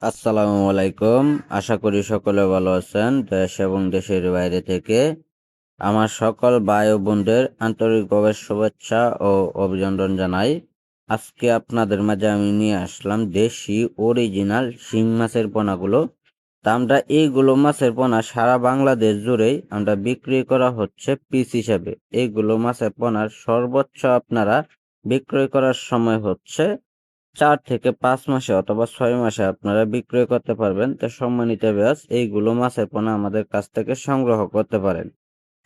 আসসালামু আলাইকুম। আশা করি সকলে ভালো আছেন। দেশ এবং দেশের বাইরে থেকে আমার সকল ভাই ও বোনদের আন্তরিকভাবে শুভেচ্ছা ও অভিনন্দন জানাই। আজকে আপনাদের মাঝে আমি নিয়ে আসলাম দেশি অরিজিনাল শিং মাছের পোনাগুলো। তা আমরা এইগুলো মাছের পোনা সারা বাংলাদেশ জুড়েই আমরা বিক্রি করা হচ্ছে পিস হিসাবে। এইগুলো মাছের পোনার সর্বোচ্চ আপনারা বিক্রয় করার সময় হচ্ছে ৪ থেকে ৫ মাসে অথবা ৬ মাসে আপনারা বিক্রয় করতে পারবেন। তো সম্মানিত ব্যাস এইগুলো মাছের পোনা আমাদের কাছ থেকে সংগ্রহ করতে পারেন।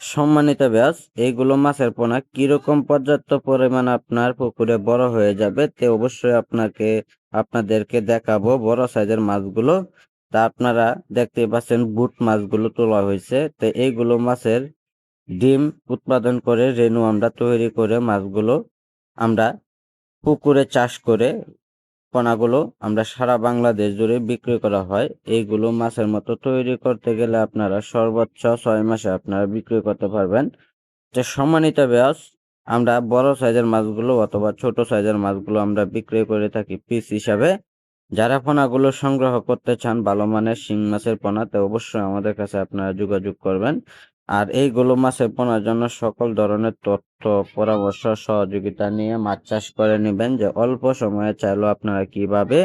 সম্মানিত ব্যাস এইগুলো মাছের পোনা কিরকম পর্যাপ্ত পরিমাণ আপনার পুকুরে বড় হয়ে যাবে তে অবশ্যই আপনাদেরকে দেখাবো বড় সাইজের মাছগুলো। তা আপনারা দেখতেই পাচ্ছেন বুট মাছগুলো তোলা হয়েছে। তো এইগুলো মাছের ডিম উৎপাদন করে রেণু আমরা তৈরি করে মাছগুলো আমরা পুকুরে চাষ করে পোনাগুলো আমরা সারা বাংলাদেশ জুড়ে বিক্রি করা হয়। এইগুলো মাছের মতো তৈরি করতে গেলে আপনারা সর্বোচ্চ ৬ মাসে আপনারা বিক্রি করতে পারবেন। যে সম্মানিত ব্যাস আমরা বড় সাইজের মাছগুলো অথবা ছোট সাইজের মাছগুলো আমরা বিক্রি করে থাকি পিস হিসাবে। যারা পোনাগুলো সংগ্রহ করতে চান ভালো মানের শিং মাছের পোনা, তো অবশ্যই আমাদের কাছে আপনারা যোগাযোগ করবেন। আর এইগুলো মাছের পোনার জন্য সকল ধরনের তথ্য, পরামর্শ, সহযোগিতা নিয়ে মাছ চাষ করে নেবেন, যে অল্প সময়ে চাইলেও আপনারা কিভাবে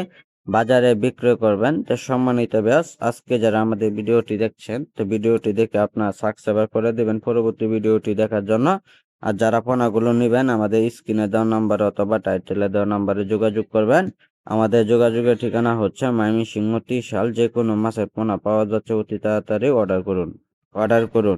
বাজারে বিক্রয় করবেন। তো সম্মানিত ব্যাস আজকে যারা আমাদের ভিডিওটি দেখছেন, তো ভিডিওটি দেখে আপনারা সাবস্ক্রাইব করে দেবেন পরবর্তী ভিডিওটি দেখার জন্য। আর যারা পোনাগুলো নেবেন আমাদের স্ক্রিনে দেওয়া নাম্বার অথবা টাইটেলে দেওয়া নাম্বারে যোগাযোগ করবেন। আমাদের যোগাযোগের ঠিকানা হচ্ছে ময়মনসিংহ ত্রিশাল। যে কোনো মাছের পোনা পাওয়া যাচ্ছে, অতি তাড়াতাড়ি অর্ডার করুন।